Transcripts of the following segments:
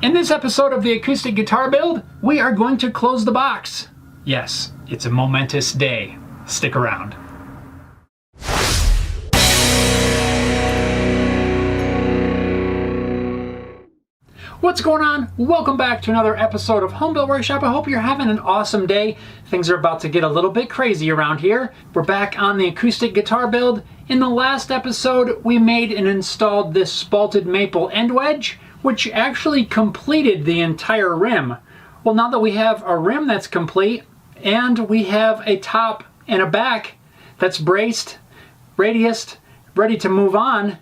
In this episode of the acoustic guitar build, we are going to close the box. Yes, it's a momentous day. Stick around. What's going on? Welcome back to another episode of Home Built Workshop. I hope you're having an awesome day. Things are about to get a little bit crazy around here. We're back on the acoustic guitar build. In the last episode, we made and installed this spalted maple end wedge, which actually completed the entire rim. Well, now that we have a rim that's complete and we have a top and a back that's braced, radiused, ready to move on,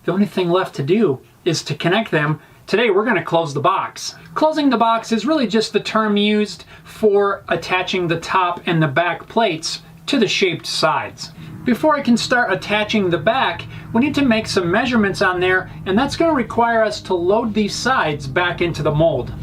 the only thing left to do is to connect them. Today we're going to close the box. Closing the box is really just the term used for attaching the top and the back plates to the shaped sides. Before I can start attaching the back, we need to make some measurements on there, and that's going to require us to load these sides back into the mold.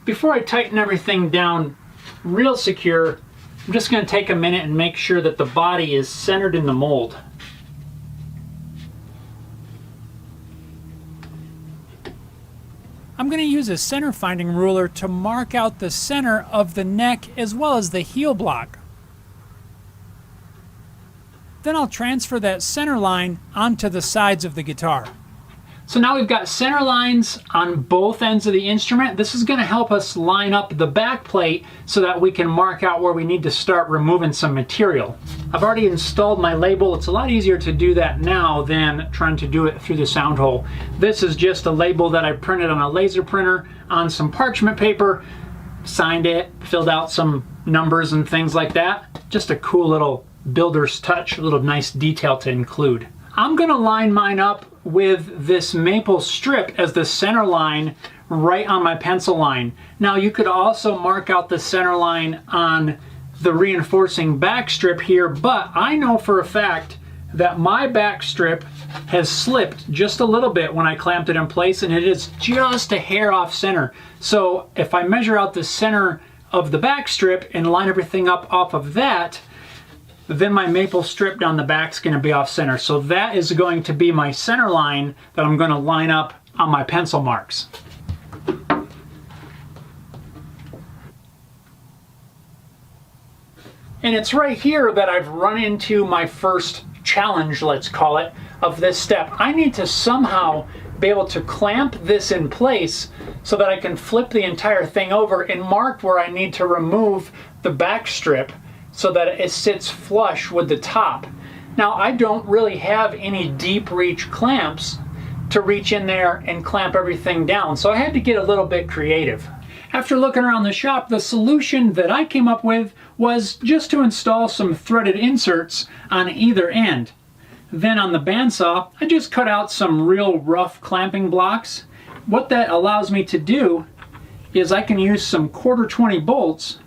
Before I tighten everything down real secure, I'm just going to take a minute and make sure that the body is centered in the mold. I'm going to use a center finding ruler to mark out the center of the neck as well as the heel block. Then I'll transfer that center line onto the sides of the guitar. So now we've got center lines on both ends of the instrument. This is going to help us line up the back plate so that we can mark out where we need to start removing some material. I've already installed my label. It's a lot easier to do that now than trying to do it through the sound hole. This is just a label that I printed on a laser printer on some parchment paper, signed it, filled out some numbers and things like that. Just a cool little builder's touch, a little nice detail to include. I'm going to line mine up with this maple strip as the center line right on my pencil line. Now you could also mark out the center line on the reinforcing back strip here, but I know for a fact that my back strip has slipped just a little bit when I clamped it in place, and it is just a hair off center. So if I measure out the center of the back strip and line everything up off of that, then my maple strip down the back is going to be off center. So that is going to be my center line that I'm going to line up on my pencil marks. And it's right here that I've run into my first challenge, let's call it, of this step. I need to somehow be able to clamp this in place so that I can flip the entire thing over and mark where I need to remove the back strip so that it sits flush with the top. Now, I don't really have any deep reach clamps to reach in there and clamp everything down, so I had to get a little bit creative. After looking around the shop, the solution that I came up with was just to install some threaded inserts on either end. Then on the bandsaw, I just cut out some real rough clamping blocks. What that allows me to do is I can use some 1/4 bolts,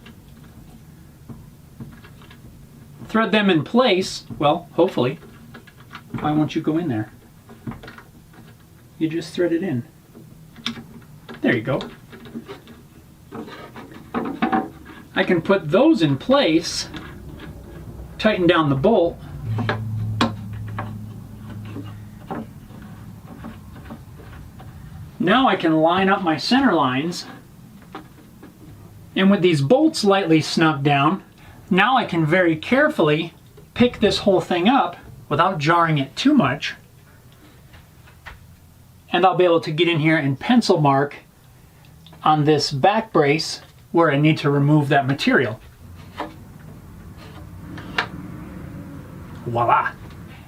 thread them in place. Well, hopefully. Why won't you go in there? You just thread it in. There you go. I can put those in place, tighten down the bolt, now I can line up my center lines, and with these bolts lightly snugged down, now I can very carefully pick this whole thing up without jarring it too much, and I'll be able to get in here and pencil mark on this back brace where I need to remove that material. Voila!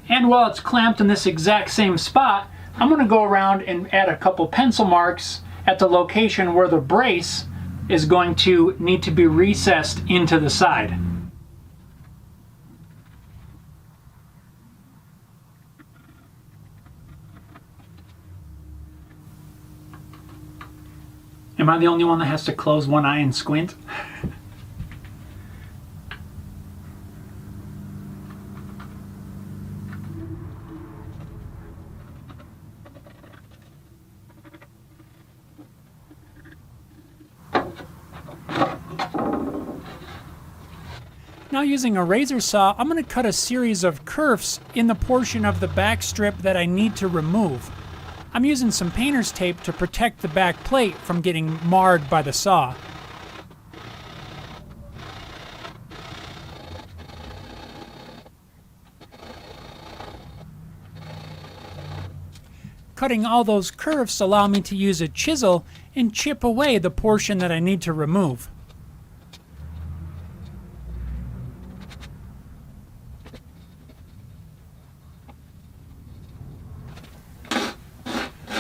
And while it's clamped in this exact same spot, I'm going to go around and add a couple pencil marks at the location where the brace is going to need to be recessed into the side. Am I the only one that has to close one eye and squint? Now using a razor saw, I'm going to cut a series of kerfs in the portion of the back strip that I need to remove. I'm using some painter's tape to protect the back plate from getting marred by the saw. Cutting all those kerfs allow me to use a chisel and chip away the portion that I need to remove.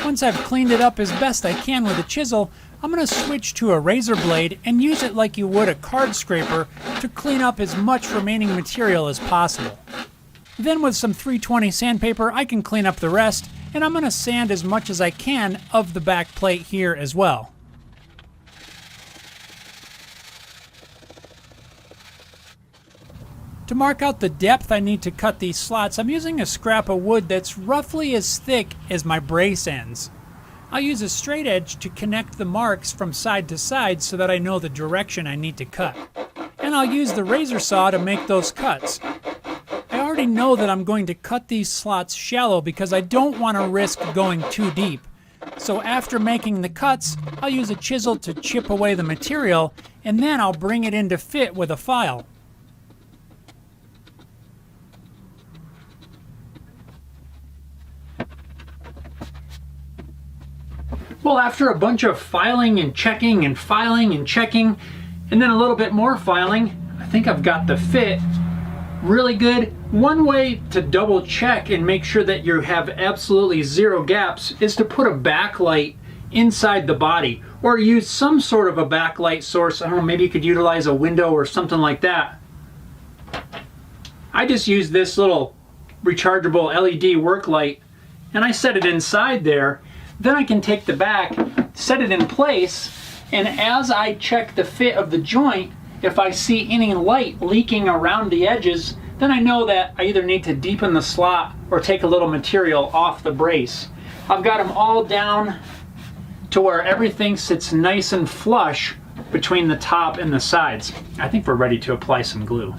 Once I've cleaned it up as best I can with a chisel, I'm going to switch to a razor blade and use it like you would a card scraper to clean up as much remaining material as possible. Then with some 320 sandpaper, I can clean up the rest, and I'm going to sand as much as I can of the back plate here as well. To mark out the depth I need to cut these slots, I'm using a scrap of wood that's roughly as thick as my brace ends. I'll use a straight edge to connect the marks from side to side so that I know the direction I need to cut. And I'll use the razor saw to make those cuts. I already know that I'm going to cut these slots shallow because I don't want to risk going too deep. So after making the cuts, I'll use a chisel to chip away the material, and then I'll bring it into fit with a file. Well, after a bunch of filing and checking and filing and checking, and then a little bit more filing, I think I've got the fit really good. One way to double check and make sure that you have absolutely zero gaps is to put a backlight inside the body, or use some sort of a backlight source. I don't know, maybe you could utilize a window or something like that. I just use this little rechargeable LED work light, and I set it inside there. Then I can take the back, set it in place, and as I check the fit of the joint, if I see any light leaking around the edges, then I know that I either need to deepen the slot or take a little material off the brace. I've got them all down to where everything sits nice and flush between the top and the sides. I think we're ready to apply some glue.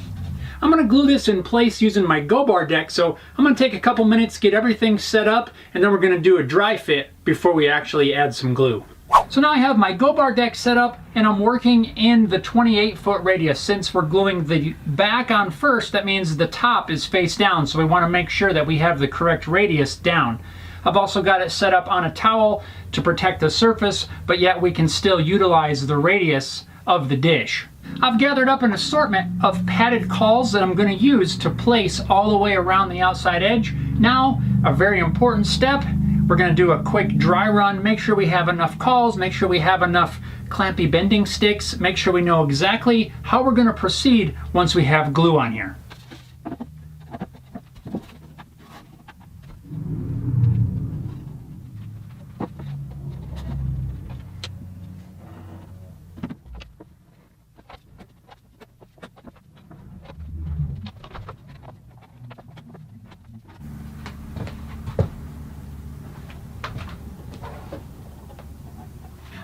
I'm going to glue this in place using my go-bar deck, so I'm going to take a couple minutes, get everything set up, and then we're going to do a dry fit before we actually add some glue. So now I have my go-bar deck set up, and I'm working in the 28-foot radius. Since we're gluing the back on first, that means the top is face down, so we want to make sure that we have the correct radius down. I've also got it set up on a towel to protect the surface, but yet we can still utilize the radius of the dish. I've gathered up an assortment of padded cauls that I'm going to use to place all the way around the outside edge. Now, a very important step, we're going to do a quick dry run, make sure we have enough cauls, make sure we have enough clampy bending sticks, make sure we know exactly how we're going to proceed once we have glue on here.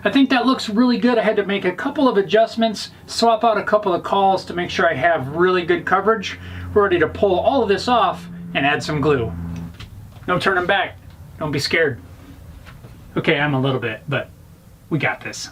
I think that looks really good. I had to make a couple of adjustments, swap out a couple of cauls to make sure I have really good coverage. We're ready to pull all of this off and add some glue. No turning back. Don't be scared. Okay, I'm a little bit, but we got this.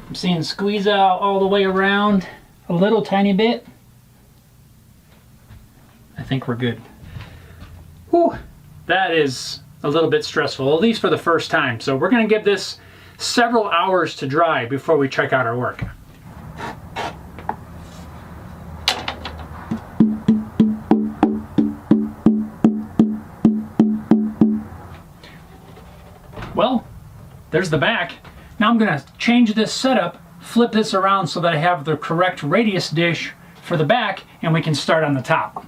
I'm seeing squeeze out all the way around a little tiny bit. I think we're good. Whew, that is a little bit stressful, at least for the first time. So we're going to give this several hours to dry before we check out our work. there's the back. Now I'm going to change this setup, flip this around so that I have the correct radius dish for the back, and we can start on the top.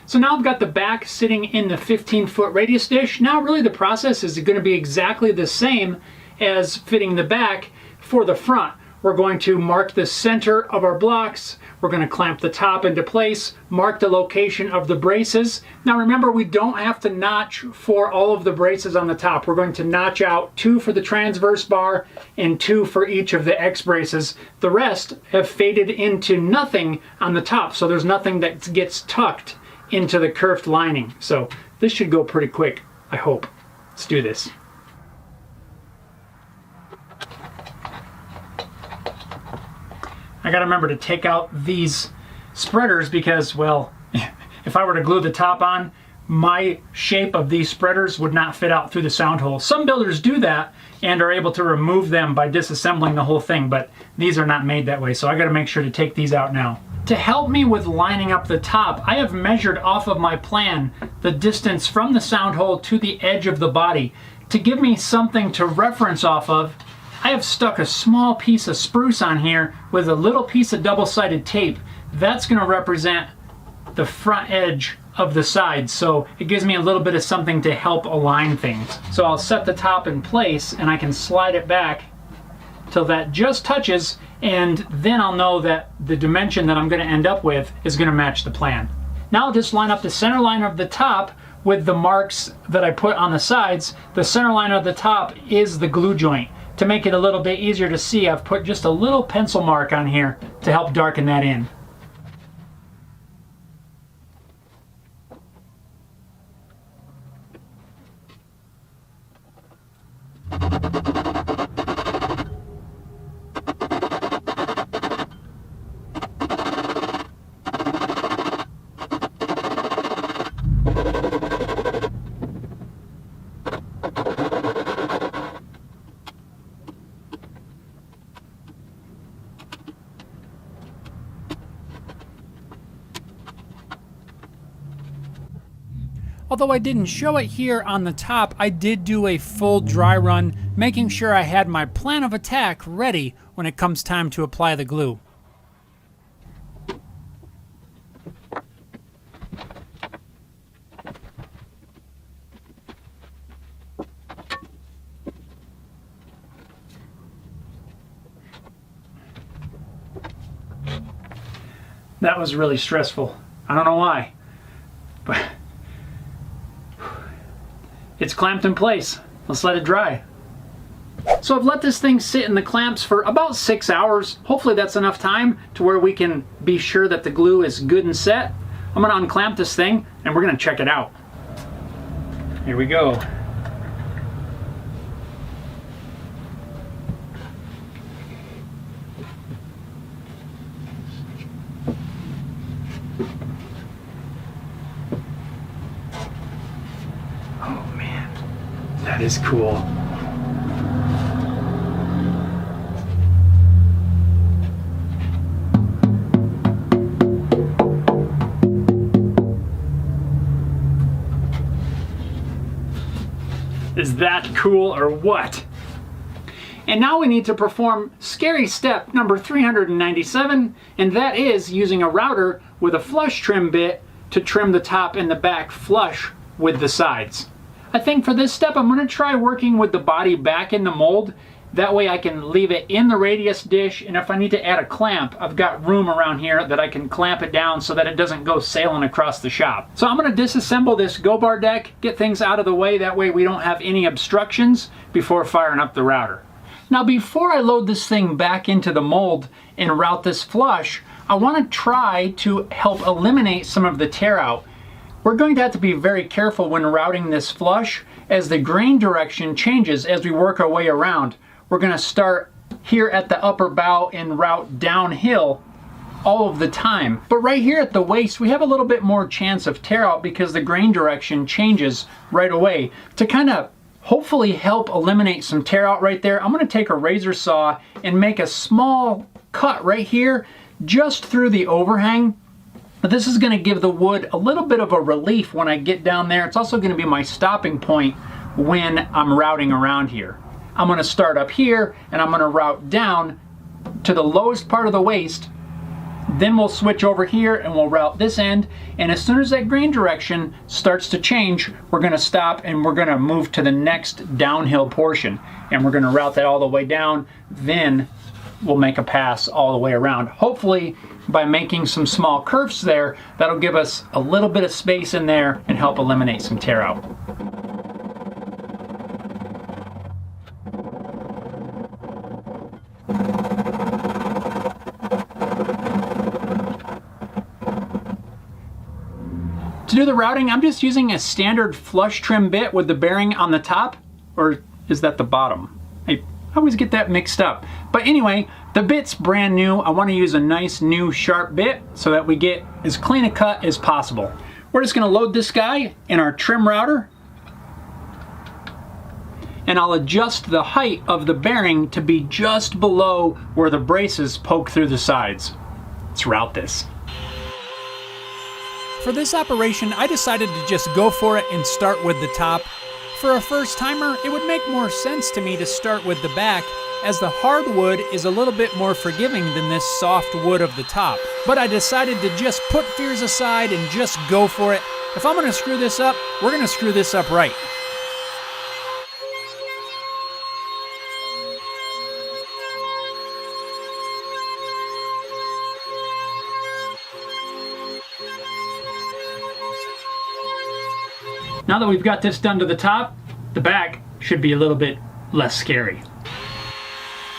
So now I've got the back sitting in the 15-foot radius dish. Now really the process is going to be exactly the same as fitting the back for the front. We're going to mark the center of our blocks. We're going to clamp the top into place, mark the location of the braces. Now remember, we don't have to notch for all of the braces on the top. We're going to notch out 2 for the transverse bar and 2 for each of the X braces. The rest have faded into nothing on the top, so there's nothing that gets tucked into the kerfed lining. So this should go pretty quick, I hope. Let's do this. I gotta remember to take out these spreaders because, well, if I were to glue the top on, my shape of these spreaders would not fit out through the sound hole. Some builders do that and are able to remove them by disassembling the whole thing, but these are not made that way, so I gotta make sure to take these out now. To help me with lining up the top, I have measured off of my plan the distance from the sound hole to the edge of the body. To give me something to reference off of, I have stuck a small piece of spruce on here with a little piece of double-sided tape. That's going to represent the front edge of the side, so it gives me a little bit of something to help align things. So I'll set the top in place and I can slide it back till that just touches, and then I'll know that the dimension that I'm going to end up with is going to match the plan. Now I'll just line up the center line of the top with the marks that I put on the sides. The center line of the top is the glue joint. To make it a little bit easier to see, I've put just a little pencil mark on here to help darken that in. Although I didn't show it here on the top, I did do a full dry run, making sure I had my plan of attack ready when it comes time to apply the glue. That was really stressful. I don't know why, but it's clamped in place. Let's let it dry. So I've let this thing sit in the clamps for about 6 hours. Hopefully that's enough time to where we can be sure that the glue is good and set. I'm gonna unclamp this thing and we're gonna check it out. Here we go. That is cool. Is that cool or what? And now we need to perform scary step number 397, and that is using a router with a flush trim bit to trim the top and the back flush with the sides. I think for this step I'm going to try working with the body back in the mold. That way I can leave it in the radius dish, and if I need to add a clamp, I've got room around here that I can clamp it down so that it doesn't go sailing across the shop. So I'm going to disassemble this go-bar deck, get things out of the way, that way we don't have any obstructions before firing up the router. Now before I load this thing back into the mold and route this flush, I want to try to help eliminate some of the tear out. We're going to have to be very careful when routing this flush as the grain direction changes as we work our way around. We're going to start here at the upper bow and route downhill all of the time. But right here at the waist, we have a little bit more chance of tear out because the grain direction changes right away. To kind of hopefully help eliminate some tear out right there, I'm going to take a razor saw and make a small cut right here just through the overhang. But this is going to give the wood a little bit of a relief when I get down there. It's also going to be my stopping point when I'm routing around here. I'm going to start up here and I'm going to route down to the lowest part of the waist. Then we'll switch over here and we'll route this end, and as soon as that grain direction starts to change, we're going to stop and we're going to move to the next downhill portion, and we're going to route that all the way down. Then we'll make a pass all the way around. Hopefully by making some small curves there, that'll give us a little bit of space in there and help eliminate some tear out. To do the routing, I'm just using a standard flush trim bit with the bearing on the top, or is that the bottom? I always get that mixed up. But anyway, the bit's brand new. I want to use a nice new sharp bit so that we get as clean a cut as possible. We're just going to load this guy in our trim router, and I'll adjust the height of the bearing to be just below where the braces poke through the sides. Let's route this. For this operation, I decided to just go for it and start with the top. For a first timer, it would make more sense to me to start with the back, as the hardwood is a little bit more forgiving than this soft wood of the top. But I decided to just put fears aside and just go for it. If I'm going to screw this up, we're going to screw this up right. Now that we've got this done to the top, the back should be a little bit less scary.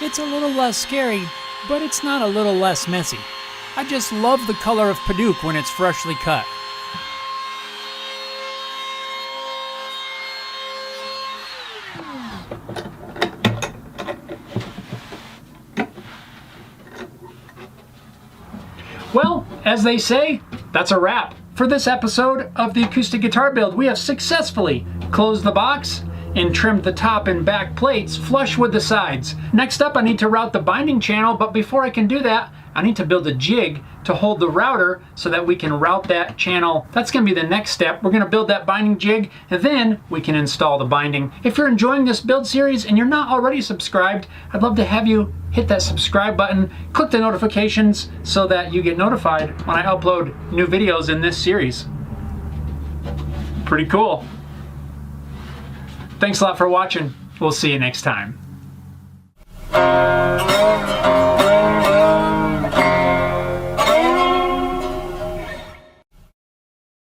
It's a little less scary, but it's not a little less messy. I just love the color of Padauk when it's freshly cut. Well, as they say, that's a wrap. For this episode of the acoustic guitar build, we have successfully closed the box and trimmed the top and back plates flush with the sides. Next up, I need to route the binding channel, but before I can do that, I need to build a jig to hold the router so that we can route that channel. That's going to be the next step. We're going to build that binding jig, and then we can install the binding. If you're enjoying this build series and you're not already subscribed, I'd love to have you hit that subscribe button, click the notifications so that you get notified when I upload new videos in this series. Pretty cool. Thanks a lot for watching. We'll see you next time.